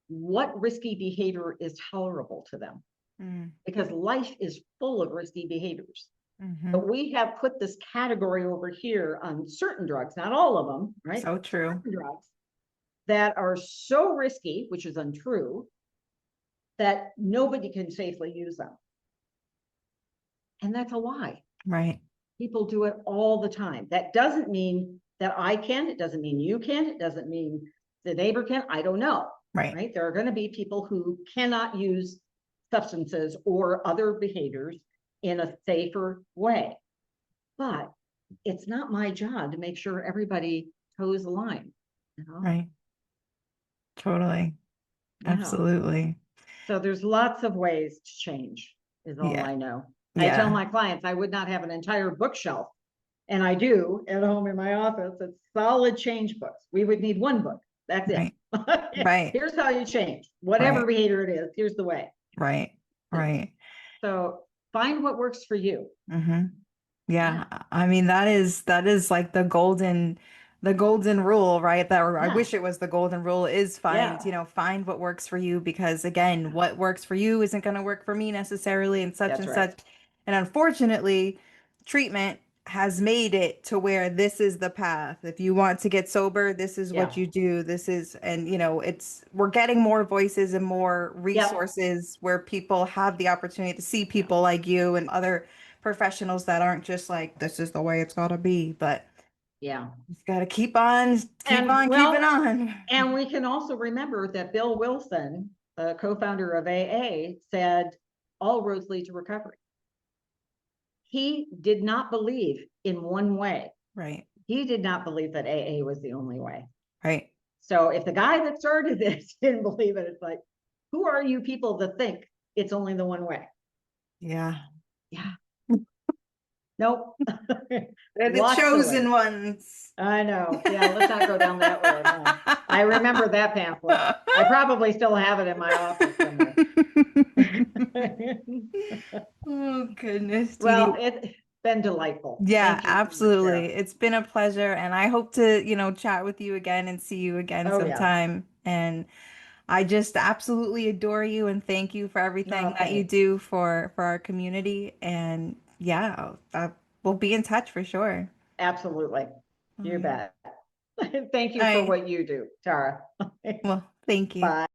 what risky behavior is tolerable to them? Mm, Because life is full of risky behaviors. mm-hmm. But we have put this category over here on certain drugs, not all of them, right? So But true. certain drugs that are so risky, which is untrue, that nobody can safely use them. And that's a lie. Right. People do it all the time. That doesn't mean that I can, it doesn't mean you can, it doesn't mean the neighbor can, I don't know, Right. right? There are going to be people who cannot use substances or other behaviors in a safer way. But it's not my job to make sure everybody toes the line. Right. Totally. Yeah. Absolutely. So there's lots of ways to change, is all Yeah. I know. I tell Yeah. my clients I would not have an entire bookshelf, and I do at home in my office. It's solid change books. We would need one book. That's it. Right. Right. Here's how you change whatever Right. behavior it is. Here's the way. Right. Right. So find what works for you. Mm-hmm. Yeah. Yeah, I mean that is like the golden rule, right? That or I Yeah. wish it was the golden rule is Yeah. find what works for you because again, what works for you isn't going to work for me necessarily and such That's and right. such. And unfortunately, treatment has made it to where this is the path. If you want to get sober, this is what Yeah. you do. This is and we're getting more voices and more Yep. resources where people have the opportunity to see people like you and other professionals that aren't just like this is the way it's got to be, but Yeah. just got to keep on keeping Well, on. and we can also remember that Bill Wilson, the co-founder of AA, said all roads lead to recovery. He did not believe in one way. Right. He did not believe that AA was the only way. Right. So if the guy that started this didn't believe it, it's like, who are you people that think it's only the one way? Yeah. Yeah. Nope. They're the Lots of ways. chosen ones. I know. Yeah, let's not go down that road, huh? I remember that pamphlet. I probably still have it in my office somewhere. Oh, goodness, Well, Dee. it's been delightful. Yeah, Thank you so much, absolutely. Sarah. It's been a pleasure, and I hope to, chat with you again and see you again Oh, yeah. sometime. And I just absolutely adore you and thank you for everything that you Okay. do for our community. And yeah, we'll be in touch for sure. Absolutely. All You right. bet. Thank All you for right. what you do, Tara. Well, thank you. Bye.